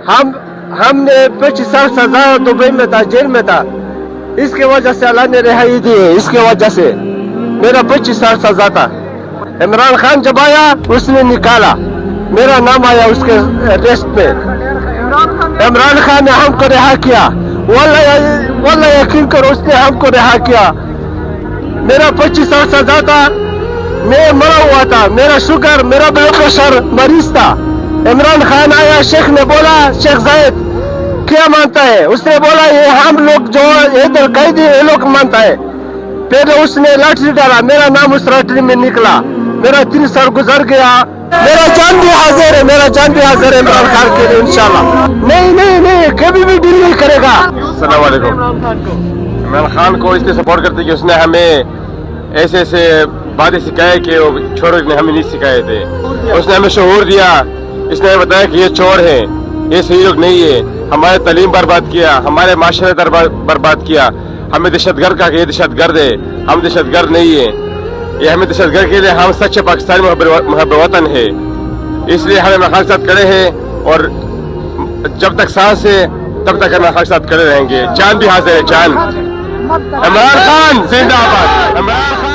हमने 25 साल सजा दुबई में था, जेल में था, इसके वजह से अल्लाह ने रिहाई दी है। इसके वजह से मेरा 25 साल सजा था। इमरान खान जब आया उसने निकाला, मेरा नाम आया उसके लिस्ट में। इमरान खान ने हमको रिहा किया, वल्लाह यकीन करो उसने हमको रिहा किया। मेरा 25 साल सजा था, मैं मरा हुआ था, मेरा शुगर मेरा ब्लड प्रेशर मरीज था। इमरान खान आया, शेख ने बोला, शेख जायद क्या मानता है? उसने बोला ये हम लोग जो इधर कैदी ये लोग मानता है। फिर उसने लाठी डाला, मेरा नाम उस लाठी में निकला, मेरा 3 साल गुजर गया। मेरा जान भी हाजिर है, मेरा जान भी हाजिर है इमरान खान के लिए इंशाल्लाह। नहीं कभी भी डील नहीं करेगा। अस्सलाम वालेकुम। इमरान खान को इसलिए सपोर्ट करते कि उसने हमें ऐसे बातें सिखाए कि वो छोरों ने हमें नहीं सिखाए थे। उसने हमें शऊर दिया, इसने हमें बताया कि ये चोर है, ये सही लोग नहीं है। हमारे तालीम बर्बाद किया, हमारे माशरे बर्बाद किया, हमें दहशतगर्द कहा कि ये दहशतगर्द है। हम दहशतगर्द नहीं है, ये हमें दहशतगर्द के लिए हम सच्चे पाकिस्तानी मुहब्बत वतन है। इसलिए हम इमरान खान के साथ खड़े हैं और जब तक सांस है तब तक इमरान खान के साथ खड़े रहेंगे। जान भी हाजिर है, जान। इमरान खान जिंदाबाद, इमरान खान।